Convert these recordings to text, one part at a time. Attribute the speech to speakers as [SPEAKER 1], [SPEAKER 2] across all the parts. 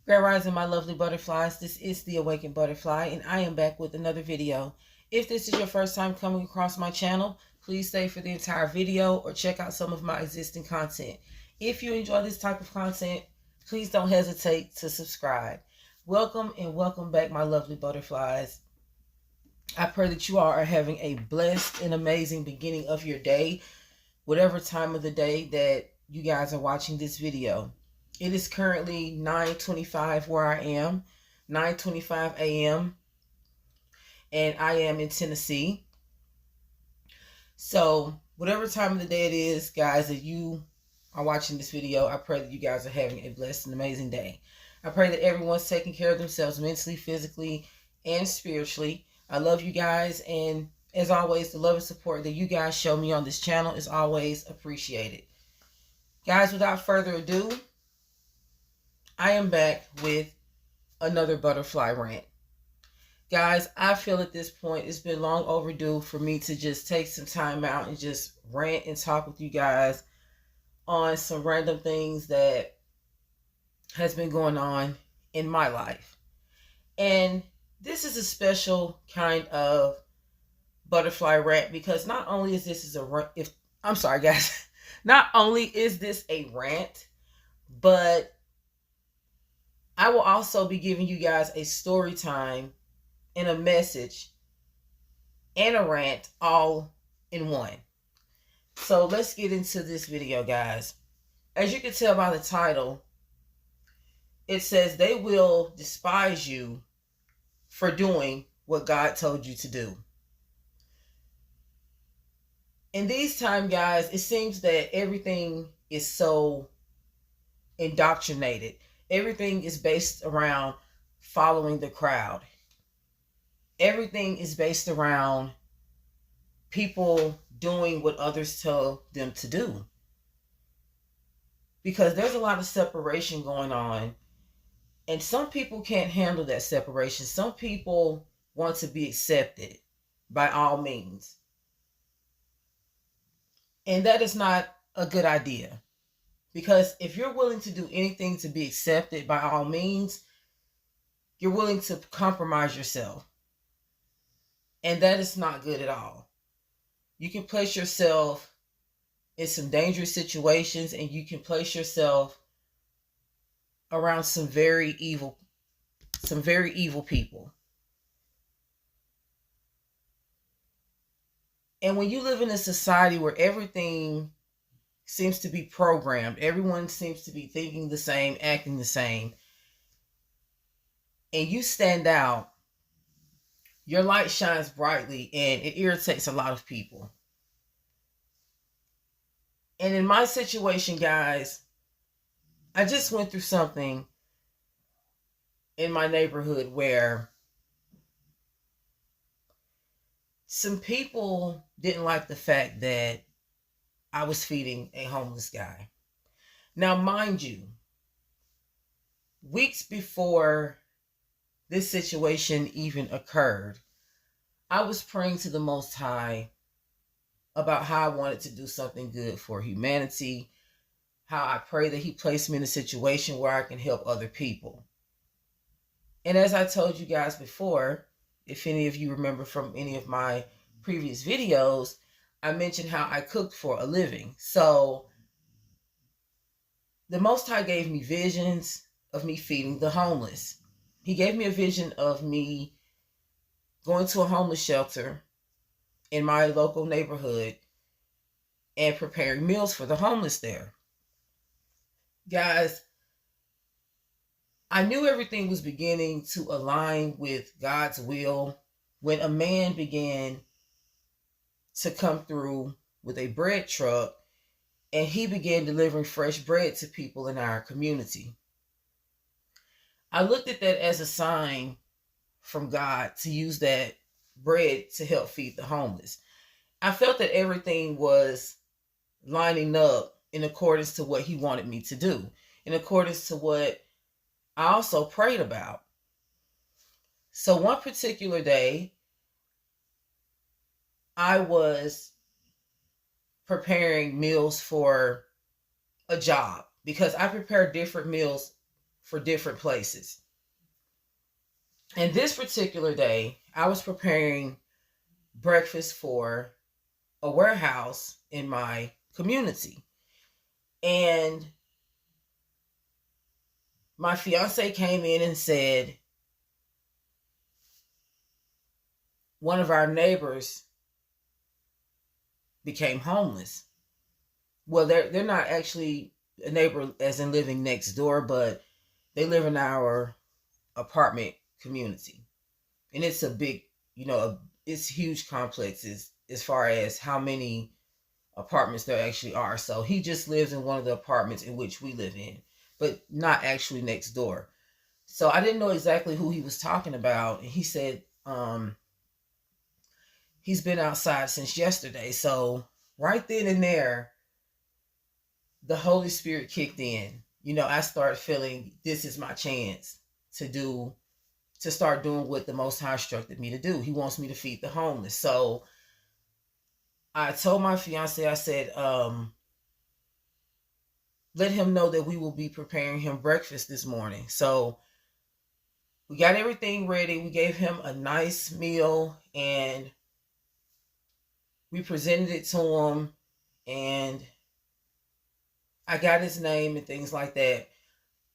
[SPEAKER 1] Grand Rising, my lovely butterflies. This is the Awakened Butterfly, and I am back with another video. If this is your first time coming across my channel, please stay for the entire video or check out some of my existing content. If you enjoy this type of content, please don't hesitate to subscribe. Welcome and welcome back, my lovely butterflies. I pray that you all are having a blessed and amazing beginning of your day, whatever time of the day that you guys are watching this video. It is currently 9:25 where I am, 9:25 a.m. and I am in Tennessee. So whatever time of the day it is, guys, that you are watching this video, I pray that you guys are having a blessed and amazing day. I pray that everyone's taking care of themselves mentally, physically, and spiritually. I love you guys, and as always, the love and support that you guys show me on this channel is always appreciated. Guys, without further ado, I am back with another butterfly rant. Guys, I feel at this point it's been long overdue for me to just take some time out and just rant and talk with you guys on some random things that has been going on in my life. And this is a special kind of butterfly rant because not only is this a rant, not only is this a rant, but I will also be giving you guys a story time and a message and a rant all in one. So let's get into this video, guys. As you can tell by the title, it says they will despise you for doing what God told you to do. In these times, guys, it seems that everything is so indoctrinated. Everything is based around following the crowd. Everything is based around people doing what others tell them to do. Because there's a lot of separation going on. And some people can't handle that separation. Some people want to be accepted by all means. And that is not a good idea. Because if you're willing to do anything to be accepted by all means, you're willing to compromise yourself. And that is not good at all. You can place yourself in some dangerous situations, and you can place yourself around some very evil people. And when you live in a society where everything seems to be programmed, everyone seems to be thinking the same, acting the same, and you stand out, your light shines brightly and it irritates a lot of people. And in my situation, guys, I just went through something in my neighborhood where some people didn't like the fact that I was feeding a homeless guy. Now, mind you, weeks before this situation even occurred, I was praying to the Most High about how I wanted to do something good for humanity, how I pray that He placed me in a situation where I can help other people. And as I told you guys before, if any of you remember from any of my previous videos, I mentioned how I cooked for a living. So the Most High gave me visions of me feeding the homeless. He gave me a vision of me going to a homeless shelter in my local neighborhood and preparing meals for the homeless there. Guys, I knew everything was beginning to align with God's will when a man began to come through with a bread truck, and he began delivering fresh bread to people in our community. I looked at that as a sign from God to use that bread to help feed the homeless. I felt that everything was lining up in accordance to what He wanted me to do, in accordance to what I also prayed about. So one particular day, I was preparing meals for a job because I prepare different meals for different places. And this particular day, I was preparing breakfast for a warehouse in my community. And my fiance came in and said, one of our neighbors became homeless. Well, they're not actually a neighbor as in living next door, but they live in our apartment community. And it's a big, it's huge complexes as far as how many apartments there actually are. So he just lives in one of the apartments in which we live in, but not actually next door. So I didn't know exactly who he was talking about. And he said, he's been outside since yesterday. So right then and there, the Holy Spirit kicked in. I started feeling this is my chance to start doing what the Most High instructed me to do. He wants me to feed the homeless. So I told my fiance, I said, let him know that we will be preparing him breakfast this morning. So we got everything ready. We gave him a nice meal and we presented it to him, and I got his name and things like that.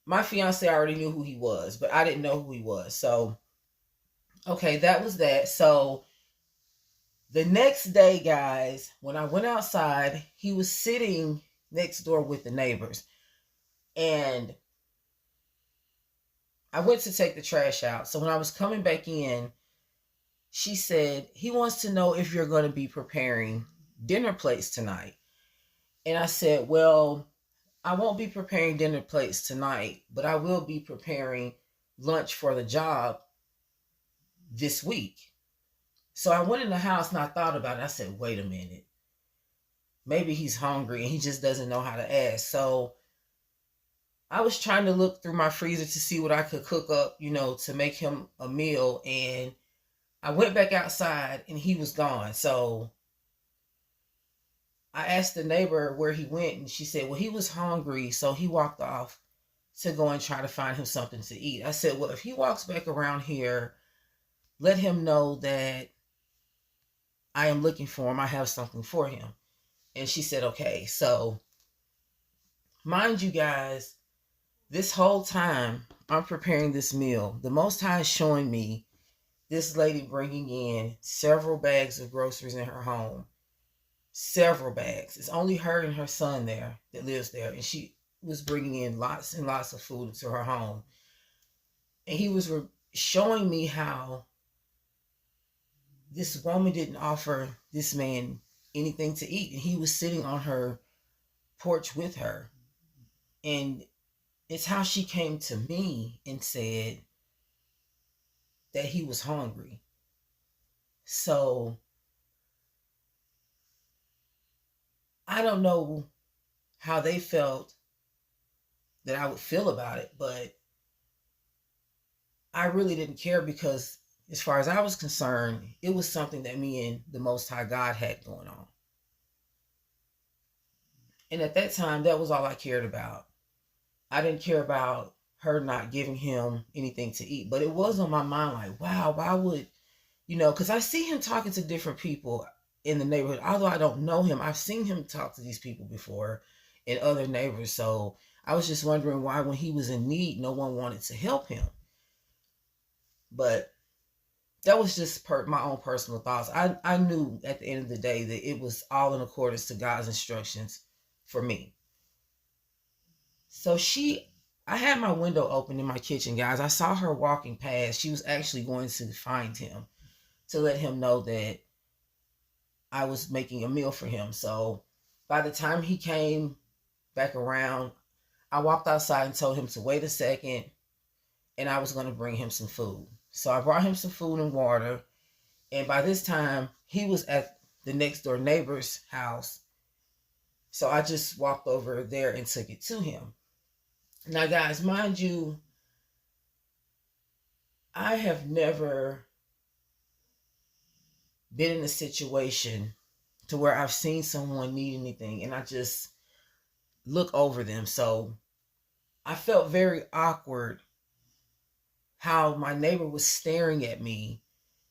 [SPEAKER 1] My fiance already knew who he was, but I didn't know who he was. So, okay, that was that. So the next day, guys, when I went outside, he was sitting next door with the neighbors. And I went to take the trash out. So when I was coming back in, she said, he wants to know if you're going to be preparing dinner plates tonight. And I said, well, I won't be preparing dinner plates tonight, but I will be preparing lunch for the job this week. So I went in the house and I thought about it. I said, wait a minute. Maybe he's hungry and he just doesn't know how to ask. So I was trying to look through my freezer to see what I could cook up, to make him a meal. And I went back outside and he was gone. So I asked the neighbor where he went, and she said, well, he was hungry, so he walked off to go and try to find him something to eat. I said, well, if he walks back around here, let him know that I am looking for him. I have something for him. And she said, okay. So, mind you guys, this whole time I'm preparing this meal, the Most High is showing me this lady bringing in several bags of groceries in her home. Several bags. It's only her and her son there that lives there. And she was bringing in lots and lots of food into her home. And he was showing me how this woman didn't offer this man anything to eat. And he was sitting on her porch with her. And it's how she came to me and said that he was hungry. So I don't know how they felt that I would feel about it, but I really didn't care because as far as I was concerned, it was something that me and the Most High God had going on. And at that time, that was all I cared about. I didn't care about her not giving him anything to eat, but it was on my mind like, wow, why would, because I see him talking to different people in the neighborhood. Although I don't know him, I've seen him talk to these people before and other neighbors. So I was just wondering why when he was in need, no one wanted to help him. But that was just my own personal thoughts. I knew at the end of the day that it was all in accordance to God's instructions for me. So I had my window open in my kitchen, guys. I saw her walking past. She was actually going to find him to let him know that I was making a meal for him. So by the time he came back around, I walked outside and told him to wait a second, and I was going to bring him some food. So I brought him some food and water, and by this time, he was at the next door neighbor's house. So I just walked over there and took it to him. Now, guys, mind you, I have never been in a situation to where I've seen someone need anything and I just look over them. So I felt very awkward how my neighbor was staring at me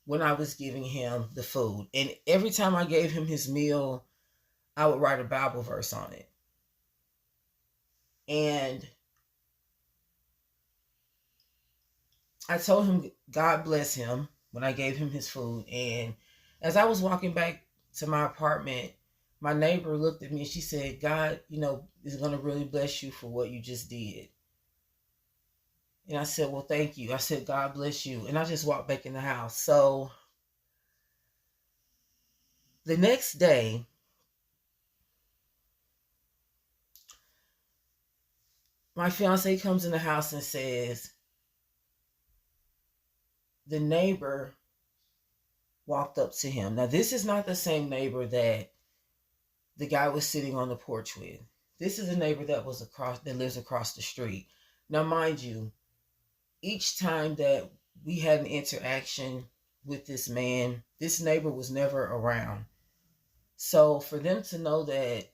[SPEAKER 1] when I was giving him the food. And every time I gave him his meal, I would write a Bible verse on it. And I told him, God bless him, when I gave him his food. And as I was walking back to my apartment, my neighbor looked at me and she said, God, is going to really bless you for what you just did. And I said, well, thank you. I said, God bless you. And I just walked back in the house. So the next day, my fiance comes in the house and says, the neighbor walked up to him. Now, this is not the same neighbor that the guy was sitting on the porch with. This is a neighbor that lives across the street. Now, mind you, each time that we had an interaction with this man, this neighbor was never around. So for them to know that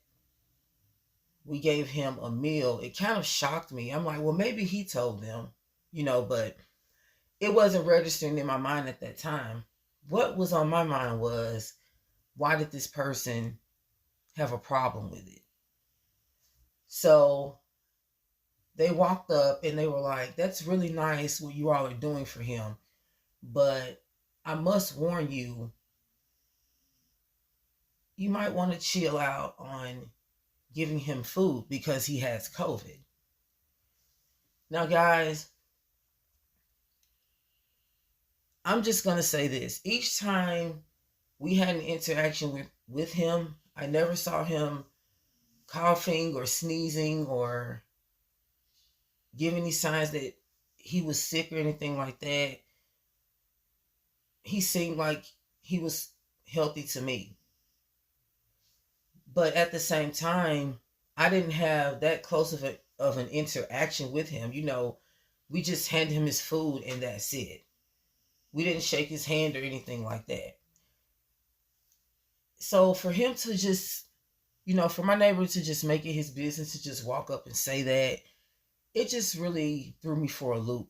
[SPEAKER 1] we gave him a meal, it kind of shocked me. I'm like, well, maybe he told them, but it wasn't registering in my mind at that time. What was on my mind was, why did this person have a problem with it? So they walked up and they were like, that's really nice what you all are doing for him, but I must warn you, you might want to chill out on giving him food because he has COVID. Now, guys, I'm just going to say this. Each time we had an interaction with him, I never saw him coughing or sneezing or give any signs that he was sick or anything like that. He seemed like he was healthy to me. But at the same time, I didn't have that close of an interaction with him. We just handed him his food and that's it. We didn't shake his hand or anything like that. So for him to just, for my neighbor to just make it his business to just walk up and say that, it just really threw me for a loop,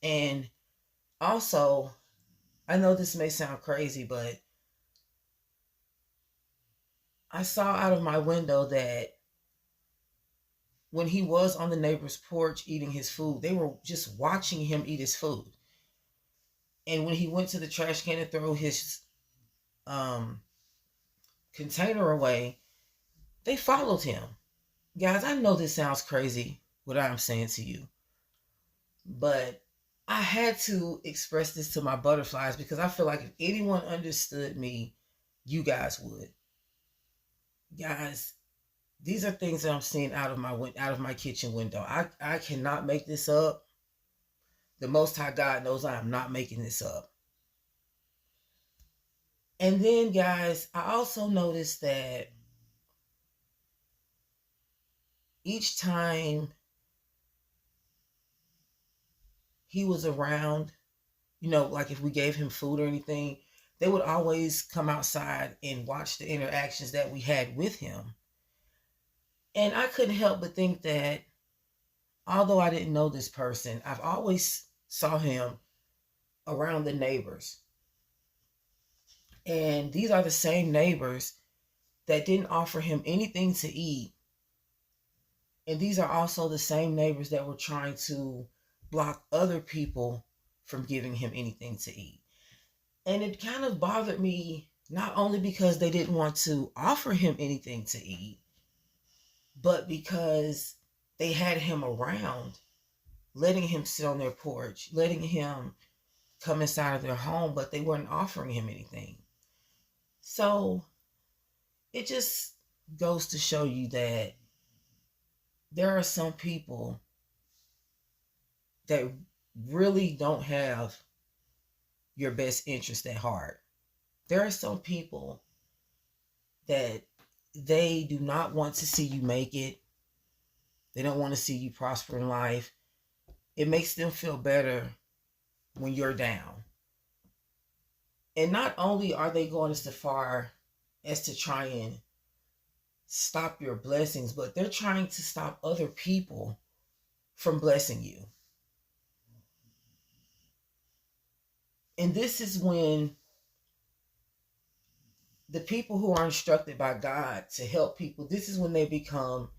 [SPEAKER 1] And also, I know this may sound crazy, but I saw out of my window that when he was on the neighbor's porch eating his food, they were just watching him eat his food. And when he went to the trash can to throw his container away, they followed him. Guys, I know this sounds crazy, what I'm saying to you, but I had to express this to my butterflies because I feel like if anyone understood me, you guys would. Guys, these are things that I'm seeing out of my kitchen window. I cannot make this up. The Most High God knows I am not making this up. And then, guys, I also noticed that each time he was around, like if we gave him food or anything, they would always come outside and watch the interactions that we had with him. And I couldn't help but think that although I didn't know this person, I've always saw him around the neighbors. And these are the same neighbors that didn't offer him anything to eat. And these are also the same neighbors that were trying to block other people from giving him anything to eat. And it kind of bothered me, not only because they didn't want to offer him anything to eat, but because they had him around, letting him sit on their porch, letting him come inside of their home, but they weren't offering him anything. So it just goes to show you that there are some people that really don't have your best interest at heart. There are some people that they do not want to see you make it. They don't want to see you prosper in life. It makes them feel better when you're down. And not only are they going as far as to try and stop your blessings, but they're trying to stop other people from blessing you. And this is when the people who are instructed by God to help people, this is when they become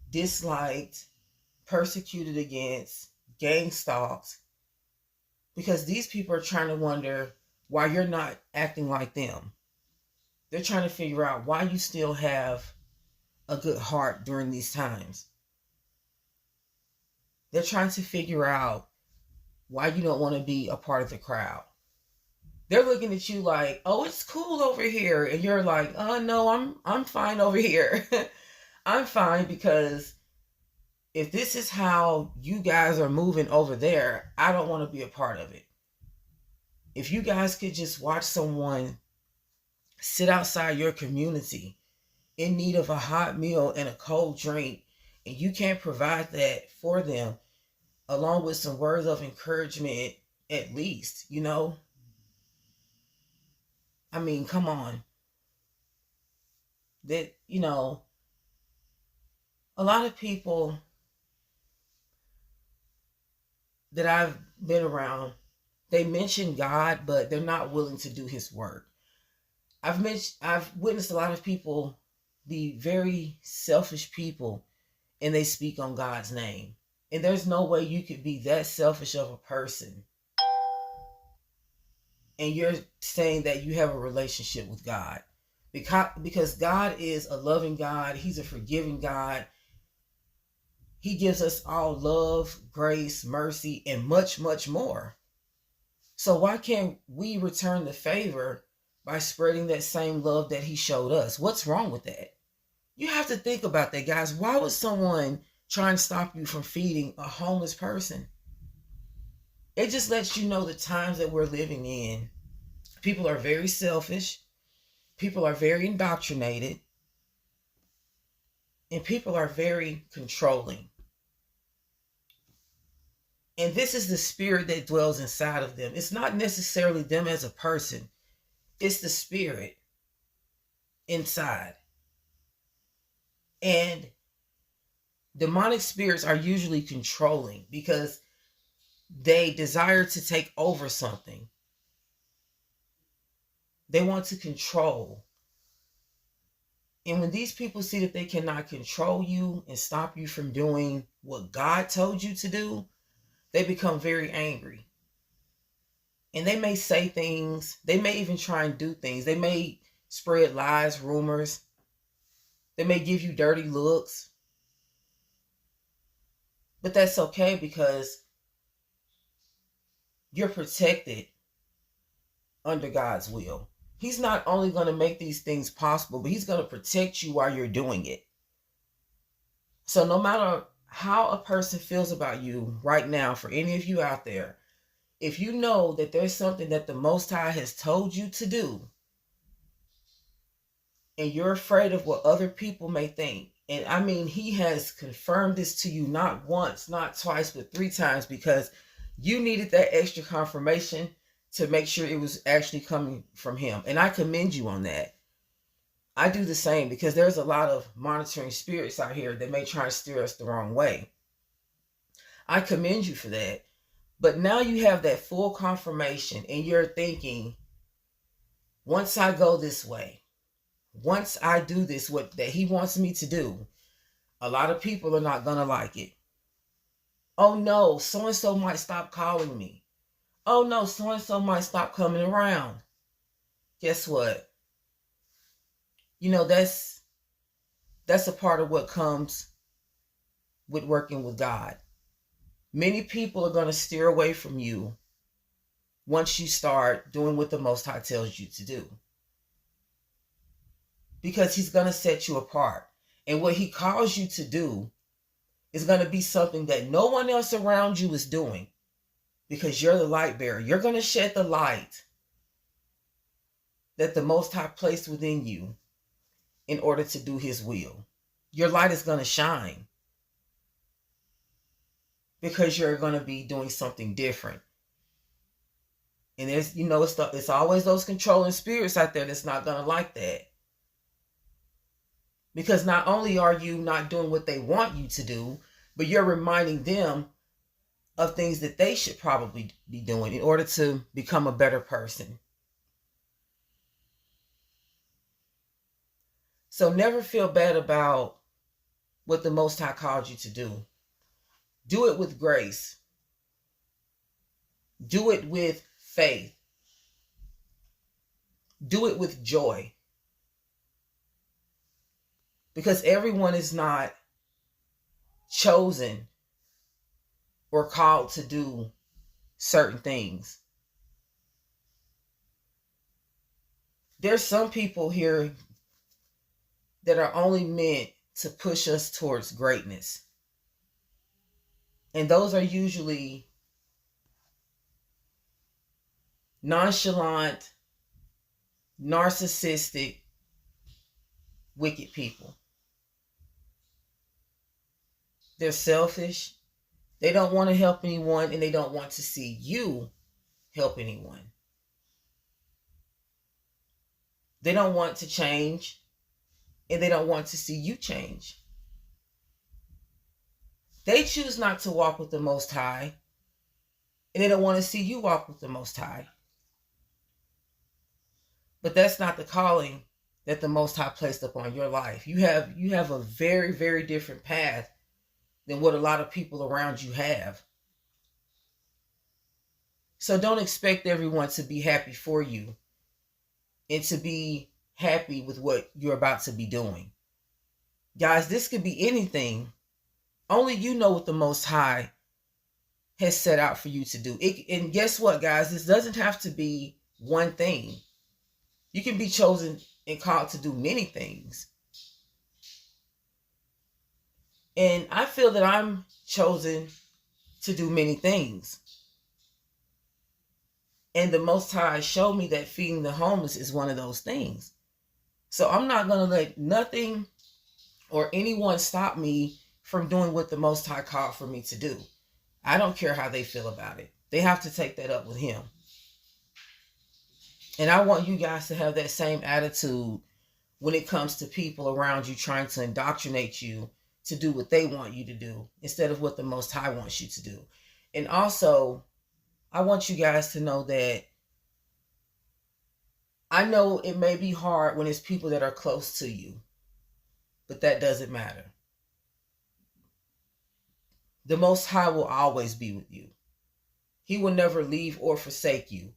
[SPEAKER 1] disliked, persecuted against, gang stalked, because these people are trying to wonder why you're not acting like them. They're trying to figure out why you still have a good heart during these times. They're trying to figure out why you don't want to be a part of the crowd. They're looking at you like, oh, it's cool over here. And you're like, oh, no, I'm fine over here. I'm fine because if this is how you guys are moving over there, I don't want to be a part of it. If you guys could just watch someone sit outside your community in need of a hot meal and a cold drink, and you can't provide that for them, along with some words of encouragement, at least, you know? I mean, come on. That, you know, a lot of people that I've been around, they mention God, but they're not willing to do his work. I've witnessed a lot of people be very selfish people, and they speak on God's name. And there's no way you could be that selfish of a person and you're saying that you have a relationship with God. Because God is a loving God. He's a forgiving God. He gives us all love, grace, mercy, and much, much more. So why can't we return the favor by spreading that same love that he showed us? What's wrong with that? You have to think about that, guys. Why would someone try and stop you from feeding a homeless person? It just lets you know the times that we're living in. People are very selfish. People are very indoctrinated. And people are very controlling. And this is the spirit that dwells inside of them. It's not necessarily them as a person. It's the spirit inside. And demonic spirits are usually controlling because they desire to take over something. They want to control. And when these people see that they cannot control you and stop you from doing what God told you to do, they become very angry. And they may say things. They may even try and do things. They may spread lies, rumors. They may give you dirty looks. But that's okay because you're protected under God's will. He's not only going to make these things possible, but he's going to protect you while you're doing it. So no matter how a person feels about you right now, for any of you out there, if you know that there's something that the Most High has told you to do, and you're afraid of what other people may think, and I mean, he has confirmed this to you not once, not twice, but 3 times, because you needed that extra confirmation to make sure it was actually coming from him. And I commend you on that. I do the same because there's a lot of monitoring spirits out here that may try to steer us the wrong way. I commend you for that. But now you have that full confirmation and you're thinking, once I go this way, once I do this, what that he wants me to do, a lot of people are not going to like it. Oh no, so-and-so might stop calling me. Oh no, so-and-so might stop coming around. Guess what? You know, that's a part of what comes with working with God. Many people are going to steer away from you once you start doing what the Most High tells you to do. Because he's going to set you apart. And what he calls you to do is going to be something that no one else around you is doing. Because you're the light bearer. You're going to shed the light that the Most High placed within you in order to do his will. Your light is going to shine. Because you're going to be doing something different. And there's, you know, it's always those controlling spirits out there that's not going to like that. Because not only are you not doing what they want you to do, but you're reminding them of things that they should probably be doing in order to become a better person. So never feel bad about what the Most High called you to do. Do it with grace. Do it with faith. Do it with joy. Because everyone is not chosen or called to do certain things. There's some people here that are only meant to push us towards greatness. And those are usually nonchalant, narcissistic, wicked people. They're selfish. They don't want to help anyone, and they don't want to see you help anyone. They don't want to change, and they don't want to see you change. They choose not to walk with the Most High, and they don't want to see you walk with the Most High. But that's not the calling that the Most High placed upon your life. You have a very, very different path than what a lot of people around you have. So don't expect everyone to be happy for you and to be happy with what you're about to be doing. Guys, this could be anything. Only you know what the Most High has set out for you to do. And guess what, guys? This doesn't have to be one thing. You can be chosen and called to do many things. And I feel that I'm chosen to do many things. And the Most High showed me that feeding the homeless is one of those things. So I'm not going to let nothing or anyone stop me from doing what the Most High called for me to do. I don't care how they feel about it. They have to take that up with Him. And I want you guys to have that same attitude when it comes to people around you trying to indoctrinate you to do what they want you to do instead of what the Most High wants you to do. And also, I want you guys to know that I know it may be hard when it's people that are close to you, but that doesn't matter. The Most High will always be with you. He will never leave or forsake you.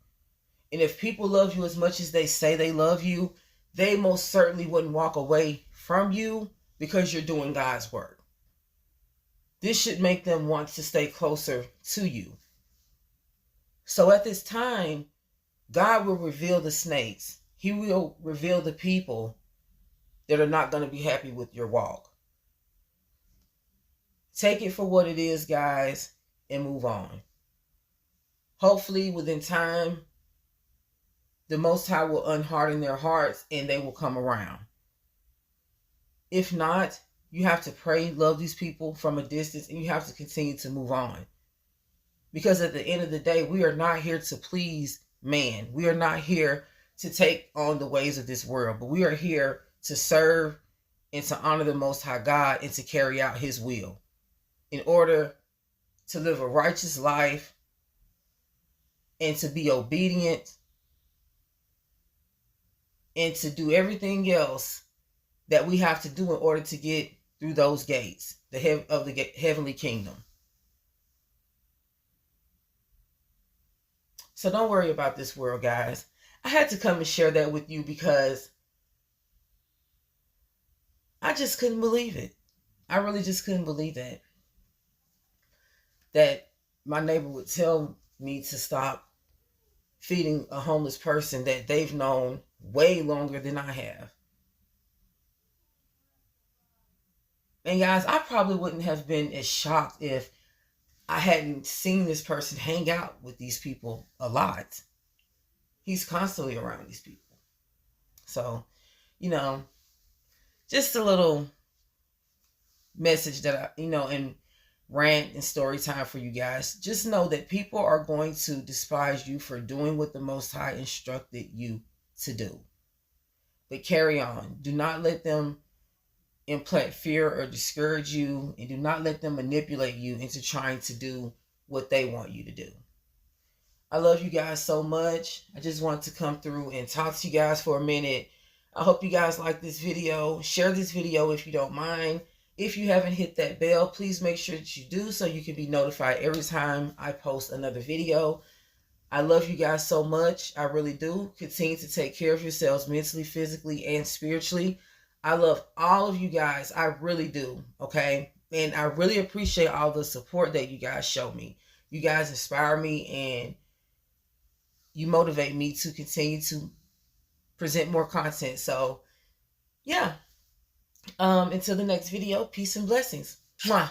[SPEAKER 1] And if people love you as much as they say they love you, they most certainly wouldn't walk away from you because you're doing God's work. This should make them want to stay closer to you. So at this time, God will reveal the snakes. He will reveal the people that are not going to be happy with your walk. Take it for what it is, guys, and move on. Hopefully, within time, the Most High will unharden their hearts and they will come around. If not, you have to pray, love these people from a distance, and you have to continue to move on. Because at the end of the day, we are not here to please man. We are not here to take on the ways of this world, but we are here to serve and to honor the Most High God and to carry out His will in order to live a righteous life and to be obedient and to do everything else that we have to do in order to get through those gates of the heavenly kingdom. So don't worry about this world, guys. I had to come and share that with you because I just couldn't believe it. I really just couldn't believe that. That my neighbor would tell me to stop feeding a homeless person that they've known way longer than I have. And guys, I probably wouldn't have been as shocked if I hadn't seen this person hang out with these people a lot. He's constantly around these people. So, just a little message that in rant and story time for you guys. Just know that people are going to despise you for doing what the Most High instructed you to do. But carry on. Do not let them implant fear or discourage you, and do not let them manipulate you into trying to do what they want you to do. I love you guys so much. I just want to come through and talk to you guys for a minute. I hope you guys like this video. Share this video if you don't mind. If you haven't hit that bell, please make sure that you do so you can be notified every time I post another video. I love you guys so much. I really do. Continue to take care of yourselves mentally, physically, and spiritually. I love all of you guys. I really do. Okay? And I really appreciate all the support that you guys show me. You guys inspire me and you motivate me to continue to present more content. So, yeah. Until the next video, peace and blessings. Mwah.